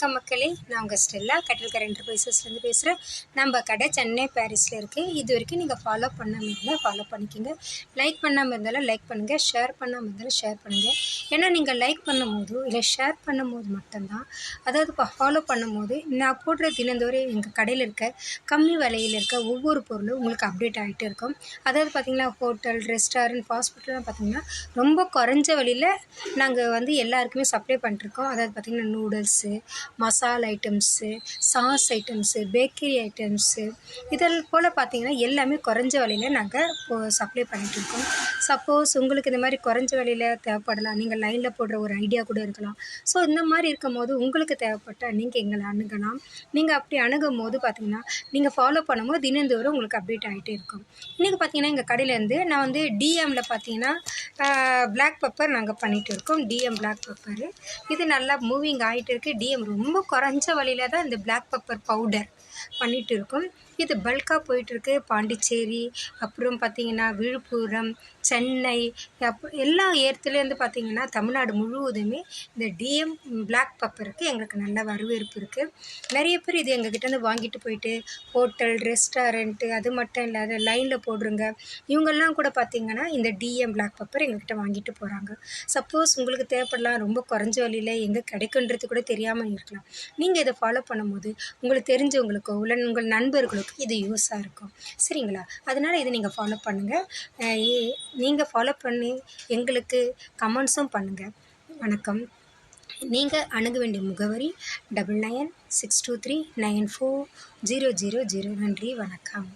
வணக்கம் மக்களே, நான் உங்கள் ஸ்டெல்லா கட்டில்கர் என்டர்பிரைசஸ்லேருந்து பேசுகிறேன். நம்ம கடை சென்னை பாரிஸில் இருக்குது. இது வரைக்கும் நீங்கள் ஃபாலோ பண்ணாமல் இருந்தால் ஃபாலோ பண்ணிக்கோங்க. லைக் பண்ணாமல் இருந்தாலும் லைக் பண்ணுங்கள், ஷேர் பண்ணாமல் இருந்தாலும் ஷேர் பண்ணுங்கள். ஏன்னா நீங்கள் லைக் பண்ணும் போது இல்லை ஷேர் பண்ணும் போது மட்டும்தான், அதாவது இப்போ ஃபாலோ பண்ணும் போது நான் போடுற தினந்தோறும் எங்கள் கடையில் இருக்க கம்மி விலையில் இருக்க ஒவ்வொரு பொருளும் உங்களுக்கு அப்டேட் ஆகிட்டே இருக்கும். அதாவது பார்த்திங்கன்னா ஹோட்டல், ரெஸ்டாரண்ட், ஃபாஸ்ட் ஃபுட்லாம் பார்த்திங்கன்னா ரொம்ப குறைஞ்ச விலையில் நாங்கள் வந்து எல்லாருக்குமே சப்ளை பண்ணிட்டுருக்கோம். அதாவது பார்த்திங்கன்னா noodles, masala items, sauce items, bakery items, இதில் போல் பார்த்திங்கன்னா எல்லாமே குறைஞ்ச விலையில் நாங்கள் சப்ளை பண்ணிகிட்ருக்கோம். சப்போஸ் உங்களுக்கு இந்த மாதிரி குறைஞ்ச விலையில் தேவைப்படலாம், நீங்கள் லைனில் போடுற ஒரு ஐடியா கூட இருக்கலாம். ஸோ இந்த மாதிரி இருக்கும் போது உங்களுக்கு தேவைப்பட்டால் நீங்கள் எங்களை அணுகலாம். நீங்கள் அப்படி அணுகும் போது பார்த்திங்கன்னா நீங்கள் ஃபாலோ பண்ணும்போது தினந்தோறும் உங்களுக்கு அப்டேட் ஆகிட்டே இருக்கும். இன்றைக்கி பார்த்திங்கன்னா எங்கள் கடையிலேருந்து நான் வந்து டிஎம்மில் பார்த்திங்கன்னா பிளாக் பெப்பர் நாங்கள் பண்ணிகிட்டு இருக்கோம். டிஎம் பிளாக் பெப்பரு இது நல்லா மூவிங் ஆகிட்டு இருக்குது. டிஎம் ரொம்ப குறைஞ்ச வழியில் தான் இந்த பிளாக் பெப்பர் பவுடர் பண்ணிகிட்டு இருக்கோம். இது பல்காக போயிட்டுருக்கு. பாண்டிச்சேரி, அப்புறம் பார்த்திங்கன்னா விழுப்புரம், சென்னை, எல்லா இடத்துலேருந்து பார்த்திங்கன்னா தமிழ்நாடு முழுவதுமே இந்த டிஎம் பிளாக் பெப்பருக்கு எங்களுக்கு நல்ல வரவேற்பு இருக்குது. நிறைய பேர் இது எங்ககிட்டேருந்து வாங்கிட்டு போயிட்டு ஹோட்டல், ரெஸ்டாரண்ட்டு, அது மட்டும் இல்லாத லைனில் போடுறங்க இவங்கெல்லாம் கூட பார்த்திங்கன்னா இந்த டிஎம் பிளாக் பெப்பர் எங்ககிட்ட வாங்கிட்டு போகிறாங்க. சப்போஸ் உங்களுக்கு தேவைப்படலாம், ரொம்ப குறைஞ்ச வழியில் எங்கே கிடைக்குன்றது கூட தெரியாமல் இருக்கலாம். நீங்கள் இதை ஃபாலோ பண்ணும்போது உங்களுக்கு தெரிஞ்சவங்களுக்கோ இல்லை உங்கள் நண்பர்களுக்கோ இது யூஸாக இருக்கும். சரிங்களா? அதனால் இதை நீங்கள் ஃபாலோ பண்ணுங்கள். நீங்கள் ஃபாலோ பண்ணி எங்களுக்கு கமெண்ட்ஸும் பண்ணுங்கள். வணக்கம். நீங்கள் அணுக வேண்டிய முகவரி 9962394000. நன்றி, வணக்கம்.